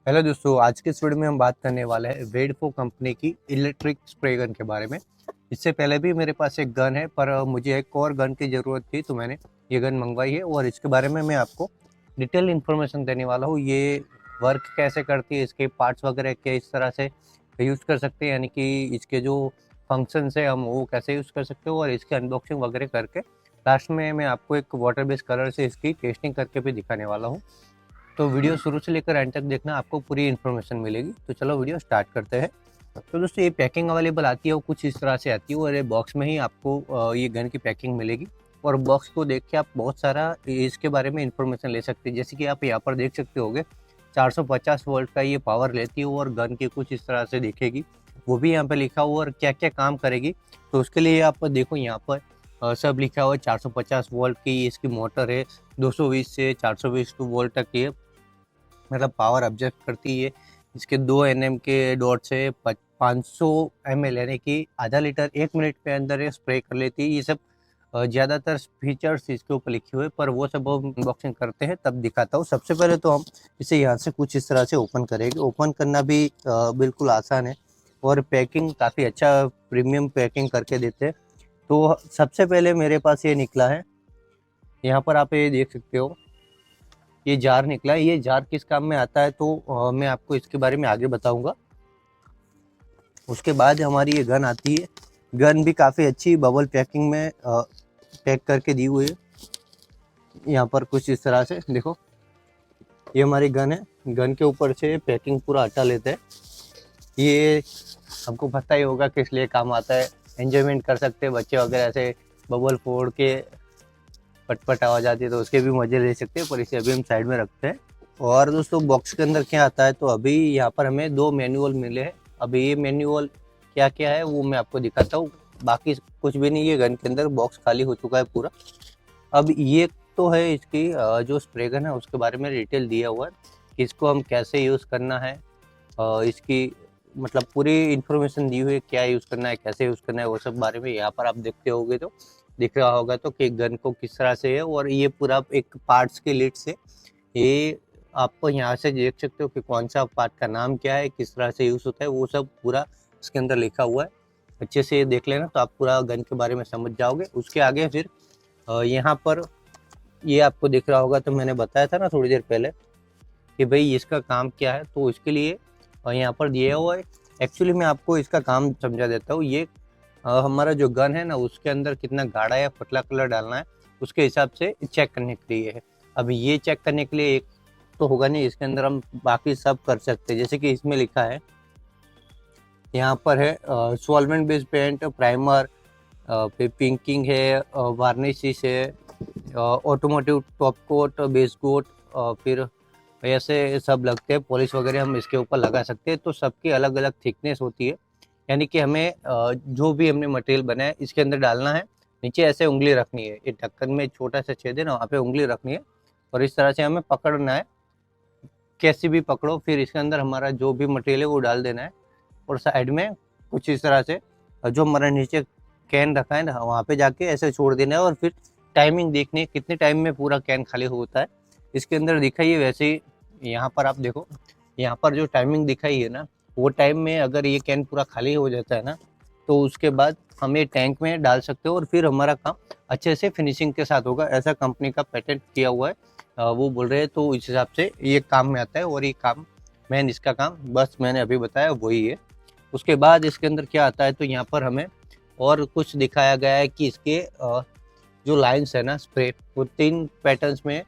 Hello दोस्तों, आज के इस वीडियो में हम बात करने वाले हैं वेडफो कंपनी की इलेक्ट्रिक स्प्रे गन के बारे में। इससे पहले भी मेरे पास एक गन है, पर मुझे एक और गन की ज़रूरत थी तो मैंने ये गन मंगवाई है और इसके बारे में मैं आपको डिटेल इन्फॉर्मेशन देने वाला हूँ। ये वर्क कैसे करती है, इसके पार्ट्स वगैरह किस तरह से यूज़ कर सकते हैं, यानी कि इसके जो फंक्शंस है हम वो कैसे यूज़ कर सकते हो, और इसकी अनबॉक्सिंग वगैरह करके लास्ट में मैं आपको एक वाटर बेस्ड कलर से इसकी टेस्टिंग करके भी दिखाने वाला हूँ। तो वीडियो शुरू से लेकर एंड तक देखना, आपको पूरी इन्फॉर्मेशन मिलेगी। तो चलो वीडियो स्टार्ट करते हैं। तो दोस्तों, ये पैकिंग अवेलेबल आती है वो कुछ इस तरह से आती है, और ये बॉक्स में ही आपको ये गन की पैकिंग मिलेगी। और बॉक्स को देख के आप बहुत सारा इसके बारे में इन्फॉर्मेशन ले सकते हैं। जैसे कि आप यहाँ पर देख सकते होगे 450 वोल्ट का ये पावर लेती है, और गन की कुछ इस तरह से दिखेगी, वो भी यहाँ पे लिखा हुआ, और क्या क्या काम करेगी तो उसके लिए आप देखो यहाँ पर सब लिखा हुआ है। 450 वोल्ट की इसकी मोटर है, 220 से 420 वोल्ट तक ये मतलब पावर ऑब्जर्व करती है। इसके 2 nm के डॉट से 500 ml यानी कि आधा लीटर 1 मिनट के अंदर ये स्प्रे कर लेती है। ये सब ज़्यादातर फीचर्स इसके ऊपर लिखे हुए, पर वो सब हम अनबॉक्सिंग करते हैं तब दिखाता हूँ। सबसे पहले तो हम इसे यहाँ से कुछ इस तरह से ओपन करेंगे। ओपन करना भी बिल्कुल आसान है, और पैकिंग काफ़ी अच्छा प्रीमियम पैकिंग करके देते हैं। तो सबसे पहले मेरे पास ये निकला है, यहाँ पर आप ये देख सकते हो, ये जार निकला है। ये जार किस काम में आता है तो मैं आपको इसके बारे में आगे बताऊंगा। उसके बाद हमारी ये गन आती है। गन भी काफ़ी अच्छी बबल पैकिंग में पैक करके दी हुई है। यहाँ पर कुछ इस तरह से देखो, ये हमारी गन है। गन के ऊपर से पैकिंग पूरा हटा लेते हैं। ये हमको पता ही होगा किस लिए काम आता है। एंजॉयमेंट कर सकते हैं बच्चे वगैरह से, बबल फोड़ के पटपट आवाज आती है तो उसके भी मजे ले सकते हैं, पर इसे अभी हम साइड में रखते हैं। और दोस्तों, बॉक्स के अंदर क्या आता है तो अभी यहाँ पर हमें 2 मैनुअल मिले हैं। अभी ये मैनुअल क्या क्या है वो मैं आपको दिखाता हूँ, बाकी कुछ भी नहीं है। गन के अंदर बॉक्स खाली हो चुका है पूरा। अब ये तो है इसकी जो स्प्रे गन है उसके बारे में डिटेल दिया हुआ है कि इसको हम कैसे यूज़ करना है। इसकी मतलब पूरी इन्फॉर्मेशन दी हुई है, क्या यूज़ करना है, कैसे यूज़ करना है, वो सब बारे में यहाँ पर आप देखते होगे तो दिख रहा होगा तो कि गन को किस तरह से है। और ये पूरा एक पार्ट्स की लिस्ट है। ये आपको यहाँ से देख सकते हो कि कौन सा पार्ट का नाम क्या है, किस तरह से यूज़ होता है, वो सब पूरा इसके अंदर लिखा हुआ है। अच्छे से ये देख लेना तो आप पूरा गन के बारे में समझ जाओगे। उसके आगे फिर यहाँ पर ये आपको दिख रहा होगा, तो मैंने बताया था ना थोड़ी देर पहले कि भाई इसका काम क्या है, तो इसके लिए यहाँ पर दिया हुआ है। एक्चुअली मैं आपको इसका काम समझा देता हूँ। ये हमारा जो गन है ना उसके अंदर कितना गाढ़ा या पतला कलर डालना है उसके हिसाब से चेक करने के लिए है। अभी ये चेक करने के लिए एक तो होगा नहीं, इसके अंदर हम बाकी सब कर सकते हैं। जैसे कि इसमें लिखा है, यहाँ पर है सॉल्वेंट बेस्ड पेंट, प्राइमर, फिर पिंकिंग है, वार्निशिस है, automotive top coat, base coat, फिर ऐसे सब लगते हैं। पॉलिश वगैरह हम इसके ऊपर लगा सकते हैं। तो सबकी अलग अलग थिकनेस होती है, यानी कि हमें जो भी हमने मटेरियल बनाया इसके अंदर डालना है। नीचे ऐसे उंगली रखनी है, ये ढक्कन में छोटा सा छेद है ना, वहाँ पे उंगली रखनी है, और इस तरह से हमें पकड़ना है। कैसे भी पकड़ो, फिर इसके अंदर हमारा जो भी मटेरियल है वो डाल देना है। और साइड में कुछ इस तरह से जो हमारा नीचे कैन रखा है ना वहाँ पे जाके ऐसे छोड़ देना है, और फिर टाइमिंग देखनी है कितने टाइम में पूरा कैन खाली होता है। इसके अंदर दिखाई है वैसे ही, यहाँ पर आप देखो, यहाँ पर जो टाइमिंग दिखाई है ना, वो टाइम में अगर ये कैन पूरा खाली हो जाता है ना, तो उसके बाद हम ये टैंक में डाल सकते हो, और फिर हमारा काम अच्छे से फिनिशिंग के साथ होगा। ऐसा कंपनी का पेटेंट किया हुआ है। वो बोल रहे हैं, तो इस हिसाब से ये काम में आता है। और ये काम मैन इसका काम बस मैंने अभी बताया वही है। उसके बाद इसके अंदर क्या आता है तो यहाँ पर हमें और कुछ दिखाया गया है कि इसके जो लाइंस है ना स्प्रे, वो 3 पैटर्न्स में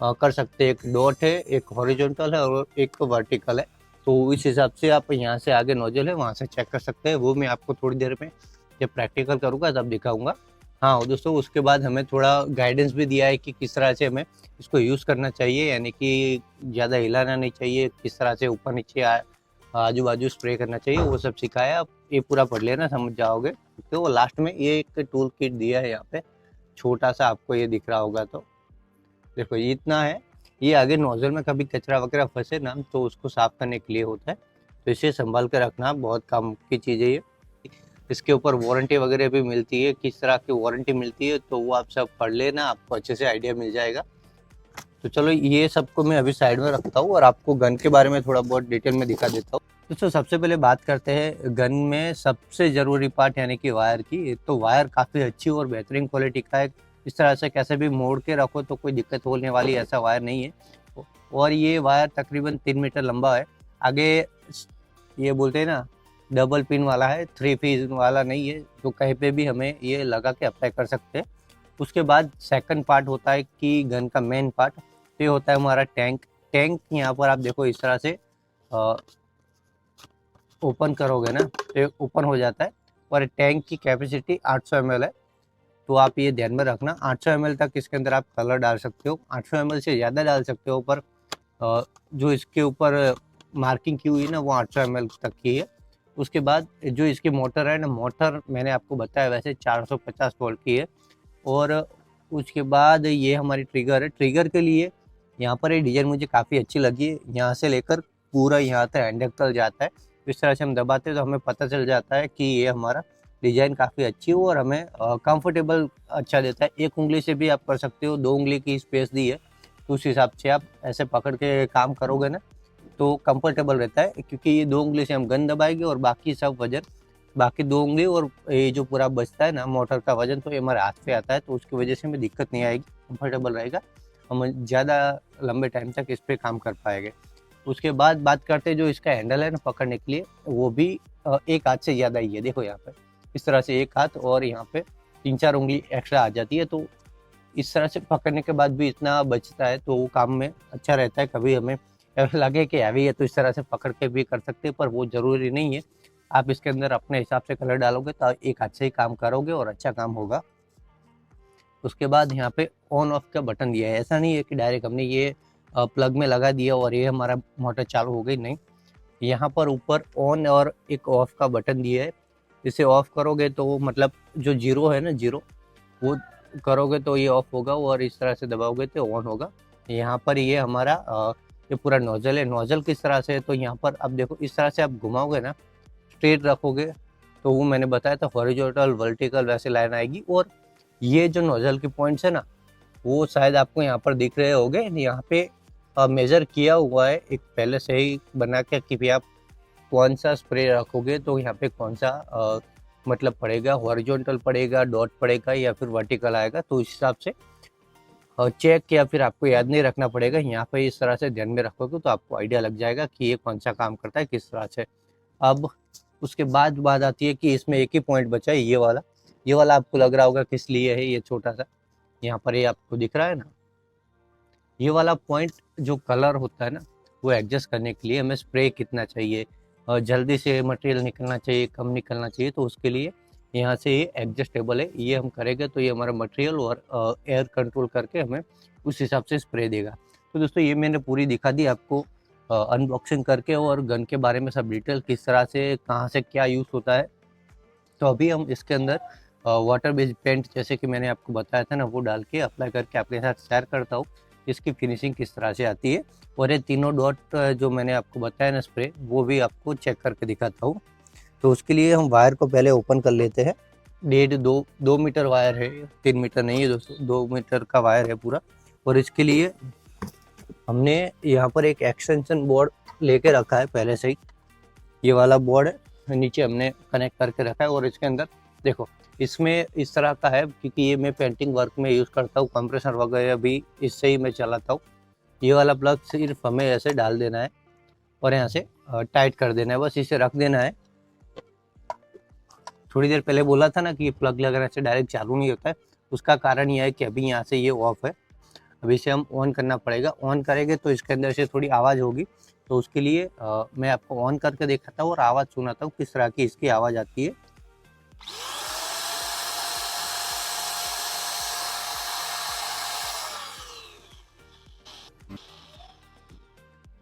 कर सकते हैं। एक डॉट है, एक हॉरिजॉन्टल है, और एक वर्टिकल है। तो इस हिसाब से आप यहाँ से आगे नोजल है वहाँ से चेक कर सकते हैं। वो मैं आपको थोड़ी देर में जब प्रैक्टिकल करूँगा तब दिखाऊंगा। हाँ और दोस्तों, उसके बाद हमें थोड़ा गाइडेंस भी दिया है कि किस तरह से हमें इसको यूज़ करना चाहिए, यानी कि ज़्यादा हिलाना नहीं चाहिए, किस तरह से ऊपर नीचे आजू बाजू स्प्रे करना चाहिए, वो सब सिखाया। आप ये पूरा पढ़ लेना, समझ जाओगे। तो लास्ट में ये एक टूल किट दिया है यहाँ पे, छोटा सा, आपको ये दिख रहा होगा तो देखो ये इतना है। ये आगे नोजल में कभी कचरा वगैरह फंसे ना तो उसको साफ करने के लिए होता है। तो इसे संभाल कर रखना, बहुत काम की चीज़ है ये। इसके ऊपर वारंटी वगैरह भी मिलती है, किस तरह की वारंटी मिलती है तो वो आप सब पढ़ लेना, आपको अच्छे से आइडिया मिल जाएगा। तो चलो ये सबको मैं अभी साइड में रखता हूँ और आपको गन के बारे में थोड़ा बहुत डिटेल में दिखा देता हूँ। दोस्तों सबसे पहले बात करते हैं गन में सबसे ज़रूरी पार्ट यानी कि वायर की। तो वायर काफ़ी अच्छी और बेहतरीन क्वालिटी का है, इस तरह से कैसे भी मोड़ के रखो तो कोई दिक्कत होने वाली ऐसा वायर नहीं है। और ये वायर तकरीबन 3 मीटर लंबा है। आगे ये बोलते हैं ना डबल पिन वाला है, 3 पिन वाला नहीं है, तो कहीं पे भी हमें ये लगा के अप्लाई कर सकते हैं। उसके बाद सेकंड पार्ट होता है कि गन का मेन पार्ट, ये होता है हमारा टैंक। टैंक यहाँ पर आप देखो इस तरह से ओपन करोगे ना तो ओपन हो जाता है और टैंक की कैपेसिटी 800 ml है। तो आप ये ध्यान में रखना 800 ml तक इसके अंदर आप कलर डाल सकते हो, 800 ml से ज़्यादा डाल सकते हो, पर जो इसके ऊपर मार्किंग की हुई है ना वो 800 ml तक की है। उसके बाद जो इसकी मोटर है ना, मोटर मैंने आपको बताया वैसे 450 वोल्ट की है। और उसके बाद ये हमारी ट्रिगर है। ट्रिगर के लिए यहाँ पर ये डिज़ाइन मुझे काफ़ी अच्छी लगी है, यहाँ से लेकर पूरा यहाँ तक हैंडल तक जाता है। इस तरह से हम दबाते हैं तो हमें पता चल जाता है कि ये हमारा डिज़ाइन काफ़ी अच्छी है और हमें कंफर्टेबल अच्छा देता है। एक उंगली से भी आप कर सकते हो, 2 उंगली की स्पेस दी है तो उस हिसाब से आप ऐसे पकड़ के काम करोगे ना तो कंफर्टेबल रहता है, क्योंकि ये 2 उंगली से हम गन दबाएंगे और बाकी सब वजन बाकी 2 उंगली और ये जो पूरा बचता है ना मोटर का वजन तो ये हमारे हाथ पे आता है, तो उसकी वजह से हमें दिक्कत नहीं आएगी, कंफर्टेबल रहेगा, हम ज़्यादा लंबे टाइम तक इस पर काम कर पाएंगे। उसके बाद बात करते हैं जो इसका हैंडल है ना पकड़ने के लिए, वो भी एक हाथ से ज़्यादा ही है। देखो यहाँ पे इस तरह से एक हाथ और यहाँ पे 3-4 उंगली एक्स्ट्रा आ जाती है, तो इस तरह से पकड़ने के बाद भी इतना बचता है तो वो काम में अच्छा रहता है। कभी हमें ऐसा लगे कि हैवी है तो इस तरह से पकड़ के भी कर सकते हैं, पर वो ज़रूरी नहीं है। आप इसके अंदर अपने हिसाब से कलर डालोगे तो एक हाथ से ही काम करोगे और अच्छा काम होगा। उसके बाद यहाँ पे ऑन ऑफ का बटन दिया है, ऐसा नहीं है कि डायरेक्ट हमने ये प्लग में लगा दिया और ये हमारा मोटर चालू हो गई, नहीं। यहाँ पर ऊपर ऑन और एक ऑफ का बटन दिया है। इसे ऑफ करोगे तो मतलब जो जीरो है ना, जीरो वो करोगे तो ये ऑफ होगा और इस तरह से दबाओगे तो ऑन होगा। यहाँ पर ये हमारा ये पूरा नोजल है। नोजल किस तरह से है तो यहाँ पर अब देखो इस तरह से आप घुमाओगे ना, स्ट्रेट रखोगे तो वो मैंने बताया था हॉरिजॉन्टल वर्टिकल वैसे लाइन आएगी। और ये जो नोजल के पॉइंट्स है ना वो शायद आपको यहाँ पर दिख रहे होंगे, यहाँ पे मेजर किया हुआ है एक पहले से ही बना के कि आप कौन सा स्प्रे रखोगे तो यहाँ पे कौन सा मतलब पड़ेगा, हॉरिजॉन्टल पड़ेगा, डॉट पड़ेगा या फिर वर्टिकल आएगा, तो इस हिसाब से चेक या फिर आपको याद नहीं रखना पड़ेगा। यहाँ पे इस तरह से ध्यान में रखोगे तो आपको आइडिया लग जाएगा कि ये कौन सा काम करता है किस तरह से। अब उसके बाद बात आती है कि इसमें एक ही पॉइंट बचा है, ये वाला आपको लग रहा होगा किस लिए है, ये छोटा सा यहाँ पर ये आपको दिख रहा है ना, ये वाला पॉइंट जो कलर होता है ना वो एडजस्ट करने के लिए हमें स्प्रे कितना चाहिए, जल्दी से मटेरियल निकलना चाहिए, कम निकलना चाहिए, तो उसके लिए यहाँ से ये एडजस्टेबल है। ये हम करेंगे तो ये हमारा मटेरियल और एयर कंट्रोल करके हमें उस हिसाब से स्प्रे देगा। तो दोस्तों ये मैंने पूरी दिखा दी आपको अनबॉक्सिंग करके और गन के बारे में सब डिटेल किस तरह से कहाँ से क्या यूज़ होता है। तो अभी हम इसके अंदर वाटर बेस्ड पेंट जैसे कि मैंने आपको बताया था ना वो डाल के अप्लाई करके आपके साथ शेयर करता हूँ इसकी फिनिशिंग किस तरह से आती है। और ये तीनों डॉट जो मैंने आपको बताया ना स्प्रे, वो भी आपको चेक करके दिखाता हूँ। तो उसके लिए हम वायर को पहले ओपन कर लेते हैं। 1.5-2 मीटर वायर है, 3 मीटर नहीं है दोस्तों, 2 मीटर का वायर है पूरा। और इसके लिए हमने यहाँ पर एक एक्सटेंशन बोर्ड लेके रखा है पहले से ही, ये वाला बोर्ड है, नीचे हमने कनेक्ट करके रखा है। और इसके अंदर देखो इसमें इस तरह का है क्योंकि ये मैं पेंटिंग वर्क में यूज़ करता हूँ, कंप्रेसर वगैरह भी इससे ही मैं चलाता हूँ। ये वाला प्लग सिर्फ हमें ऐसे डाल देना है और यहाँ से टाइट कर देना है, बस इसे रख देना है। थोड़ी देर पहले बोला था ना कि प्लग लगाने से डायरेक्ट चालू नहीं होता है, उसका कारण यह है कि अभी यहाँ से ये ऑफ है, अभी इसे हम ऑन करना पड़ेगा। ऑन करेंगे तो इसके अंदर से थोड़ी आवाज़ होगी, तो उसके लिए मैं आपको ऑन करके दिखाता हूँ और आवाज़ सुनाता हूँ किस तरह की इसकी आवाज़ आती है।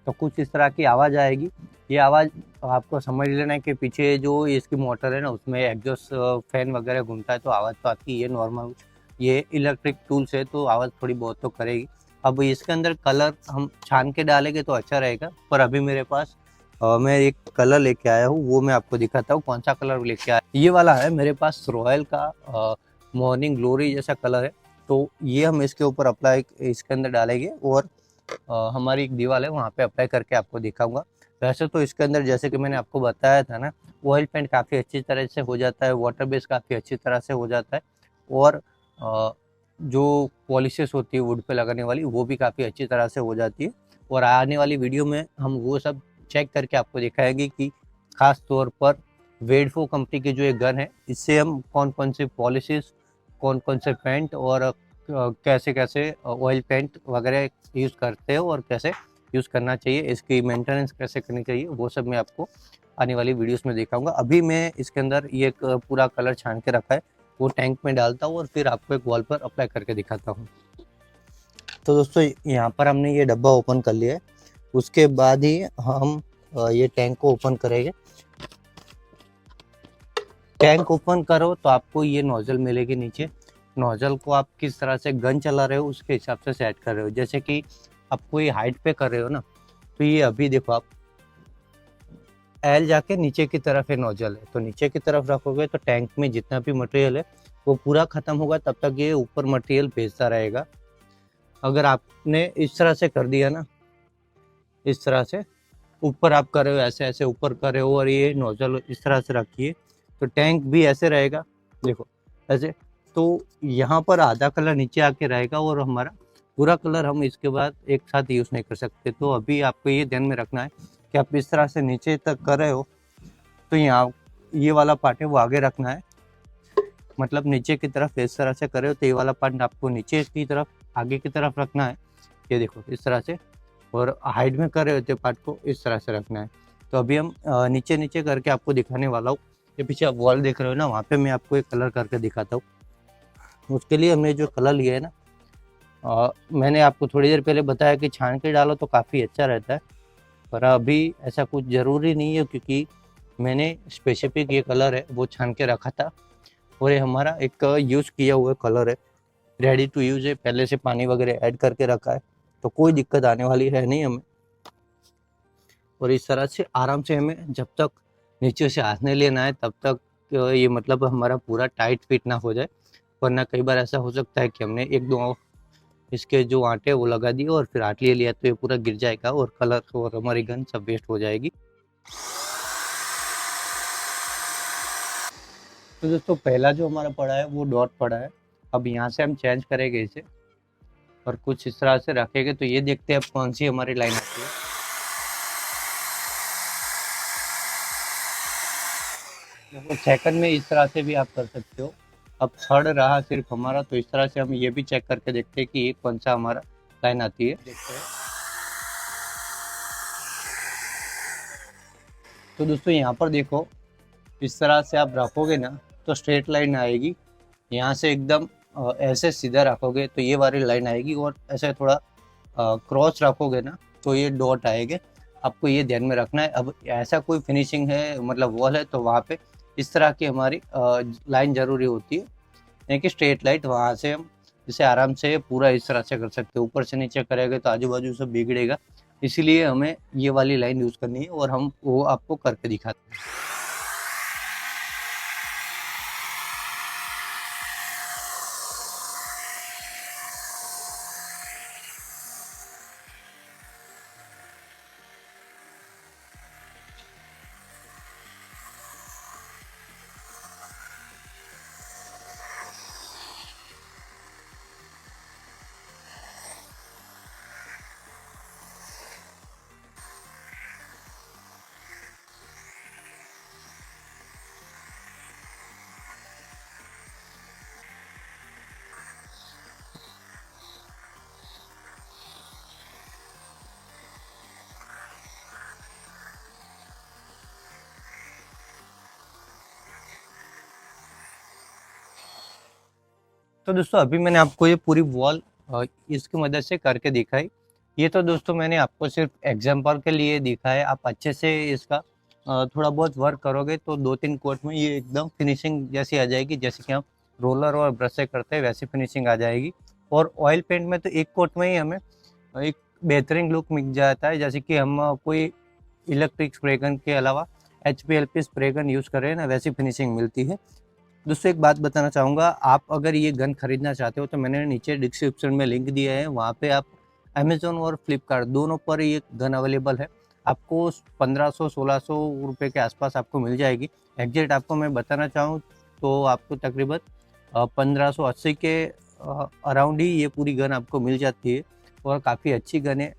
तो कुछ इस तरह की आवाज़ आएगी। ये आवाज़ आपको समझ लेना है कि पीछे जो इसकी मोटर है ना उसमें एग्जॉस्ट फैन वगैरह घूमता है तो आवाज़ तो आती है नॉर्मल, ये इलेक्ट्रिक टूल्स है तो आवाज़ थोड़ी बहुत तो करेगी। अब इसके अंदर कलर हम छान के डालेंगे तो अच्छा रहेगा, पर अभी मेरे पास मैं एक कलर लेके आया हूँ, वो मैं आपको दिखाता हूँ कौन सा कलर लेके आया। ये वाला है मेरे पास, रॉयल का मॉर्निंग ग्लोरी जैसा कलर है। तो ये हम इसके ऊपर अप्लाई इसके अंदर डालेंगे और हमारी एक दीवार है वहाँ पे अप्लाई करके आपको दिखाऊंगा। वैसे तो इसके अंदर जैसे कि मैंने आपको बताया था ना, ऑयल पेंट काफ़ी अच्छी तरह से हो जाता है, वाटर बेस काफ़ी अच्छी तरह से हो जाता है और जो पॉलिशेस होती है वुड पे लगाने वाली वो भी काफ़ी अच्छी तरह से हो जाती है। और आने वाली वीडियो में हम वो सब चेक करके आपको दिखाएंगे कि ख़ास तौर पर वेडफो कंपनी की जो एक गन है इससे हम कौन कौन से पॉलिशेस, कौन कौन से पेंट और कैसे कैसे ऑयल पेंट वगैरह यूज़ करते हैं और कैसे यूज़ करना चाहिए, इसकी मेंटेनेंस कैसे करनी चाहिए, वो सब मैं आपको आने वाली वीडियोस में दिखाऊंगा। अभी मैं इसके अंदर ये एक पूरा कलर छान के रखा है, वो टैंक में डालता हूँ और फिर आपको एक वॉल पर अप्लाई करके दिखाता हूँ। तो दोस्तों यहाँ पर हमने ये डब्बा ओपन कर लिया है, उसके बाद ही हम ये टैंक को ओपन करेंगे। टैंक ओपन करो तो आपको ये नोजल मिलेगी नीचे। नोजल को आप किस तरह से गन चला रहे हो उसके हिसाब से सेट कर रहे हो। जैसे कि आप कोई हाइट पे कर रहे हो ना, तो ये अभी देखो आप एल जाके नीचे की तरफ है नोजल है, तो नीचे की तरफ रखोगे तो टैंक में जितना भी मटेरियल है वो पूरा खत्म होगा, तब तक ये ऊपर मटेरियल भेजता रहेगा। अगर आपने इस तरह से कर दिया ना, इस तरह से ऊपर आप कर रहे हो, ऐसे ऐसे ऊपर कर रहे हो और ये नोजल इस तरह से रखिए तो टैंक भी ऐसे रहेगा, देखो ऐसे। तो यहाँ पर आधा कलर नीचे आके रहेगा और हमारा पूरा कलर हम इसके बाद एक साथ यूज़ नहीं कर सकते। तो अभी आपको ये ध्यान में रखना है कि आप इस तरह से नीचे तक कर रहे हो तो यहाँ ये वाला पार्ट है वो आगे रखना है, मतलब नीचे की तरफ इस तरह से कर रहे हो तो ये वाला पार्ट आपको नीचे की तरफ आगे की तरफ रखना है, ये देखो इस तरह से। और हाइड में कर रहे होते पार्ट को इस तरह से रखना है। तो अभी हम नीचे नीचे करके आपको दिखाने वाला हूँ। ये पीछे आप वॉल देख रहे हो ना, वहाँ पे मैं आपको एक कलर करके दिखाता हूँ। उसके लिए हमने जो कलर लिया है ना, मैंने आपको थोड़ी देर पहले बताया कि छान के डालो तो काफ़ी अच्छा रहता है, पर अभी ऐसा कुछ ज़रूरी नहीं है क्योंकि मैंने स्पेसिफिक ये कलर है वो छान के रखा था और ये हमारा एक यूज़ किया हुआ कलर है, रेडी टू यूज़ है, पहले से पानी वगैरह ऐड करके रखा है, तो कोई दिक्कत आने वाली है नहीं हमें। और इस तरह से आराम से हमें जब तक नीचे से हाथ नहीं लेना है तब तक ये मतलब हमारा पूरा टाइट फिट ना हो जाए, वरना कई बार ऐसा हो सकता है कि हमने एक दो इसके जो आटे वो लगा दिए और फिर आट ले लिया तो ये पूरा गिर जाएगा और कलर और हमारी गन सब वेस्ट हो जाएगी। तो दोस्तों पहला जो हमारा पड़ा है वो डॉट पड़ा है, अब यहाँ से हम चेंज करेंगे इसे और कुछ इस तरह से रखेंगे तो ये देखते हैं अब कौन सी हमारी लाइन आती है। देखो सेकंड में इस तरह से भी आप कर सकते हो। अब थर्ड रहा सिर्फ हमारा, तो इस तरह से हम ये भी चेक करके देखते हैं कि ये कौन सा हमारा लाइन आती है, देखते हैं। तो दोस्तों यहाँ पर देखो इस तरह से आप रखोगे ना तो स्ट्रेट लाइन आएगी, यहाँ से एकदम ऐसे सीधा रखोगे तो ये वाली लाइन आएगी और ऐसे थोड़ा क्रॉस रखोगे ना तो ये डॉट आएंगे। आपको ये ध्यान में रखना है। अब ऐसा कोई फिनिशिंग है मतलब वॉल है तो वहाँ पे इस तरह की हमारी लाइन जरूरी होती है, यानी कि स्ट्रेट लाइट, वहाँ से हम इसे आराम से पूरा इस तरह से कर सकते हैं। ऊपर से नीचे करेंगे तो आजू बाजू सब बिगड़ेगा, इसीलिए हमें ये वाली लाइन यूज़ करनी है और हम वो आपको करके दिखाते हैं। तो दोस्तों अभी मैंने आपको ये पूरी वॉल इसकी मदद से करके दिखाई। ये तो दोस्तों मैंने आपको सिर्फ एग्जांपल के लिए दिखाया, आप अच्छे से इसका थोड़ा बहुत वर्क करोगे तो 2-3 कोट में ये एकदम फिनिशिंग जैसी आ जाएगी, जैसे कि हम रोलर और ब्रश से करते हैं वैसी फिनिशिंग आ जाएगी। और ऑयल पेंट में तो एक कोट में ही हमें एक बेहतरीन लुक मिल जाता है, जैसे कि हम कोई इलेक्ट्रिक स्प्रे गन के अलावा HPLP स्प्रे गन यूज़ कर रहे हैं ना, वैसी फिनिशिंग मिलती है। दोस्तों एक बात बताना चाहूँगा, आप अगर ये गन खरीदना चाहते हो तो मैंने नीचे डिस्क्रिप्शन में लिंक दिया है, वहाँ पे आप अमेज़न और फ्लिपकार्ट दोनों पर ये गन अवेलेबल है। आपको 1500-1600 रुपए के आसपास आपको मिल जाएगी। एग्ज़ैक्ट आपको मैं बताना चाहूँ तो आपको तकरीबन 1580 के अराउंड ही ये पूरी गन आपको मिल जाती है और काफ़ी अच्छी गन है।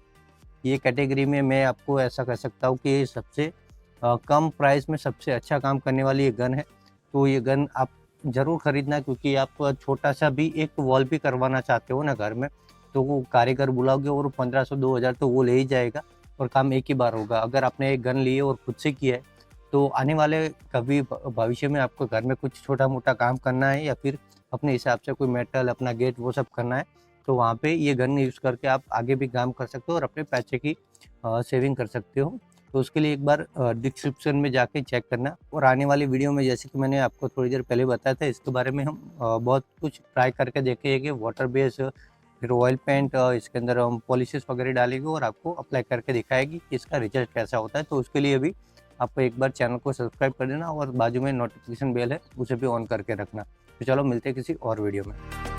ये कैटेगरी में मैं आपको ऐसा कह सकता हूँ कि ये सबसे कम प्राइस में सबसे अच्छा काम करने वाली ये गन है। तो ये गन आप ज़रूर खरीदना, क्योंकि आप छोटा-सा भी एक वॉल भी करवाना चाहते हो ना घर में, तो वो कारीगर बुलाओगे और 1500-2000 तो वो ले ही जाएगा और काम एक ही बार होगा। अगर आपने एक गन ली है और खुद से किया है, तो आने वाले कभी भविष्य में आपको घर में कुछ छोटा-मोटा काम करना है या फिर अपने हिसाब से कोई मेटल, अपना गेट वो सब करना है, तो वहाँ पे ये गन यूज़ करके आप आगे भी काम कर सकते हो और अपने पैसे की सेविंग कर सकते हो। तो उसके लिए एक बार डिस्क्रिप्शन में जाके चेक करना। और आने वाली वीडियो में जैसे कि मैंने आपको थोड़ी देर पहले बताया था, इसके बारे में हम बहुत कुछ ट्राई करके देखेंगे, वाटर बेस फिर ऑयल पेंट, इसके अंदर हम पॉलिशेस वगैरह डालेंगे और आपको अप्लाई करके दिखाएगी कि इसका रिजल्ट कैसा होता है। तो उसके लिए भी आपको एक बार चैनल को सब्सक्राइब कर देना और बाजू में नोटिफिकेशन बेल है, उसे भी ऑन करके रखना। तो चलो मिलते हैं किसी और वीडियो में।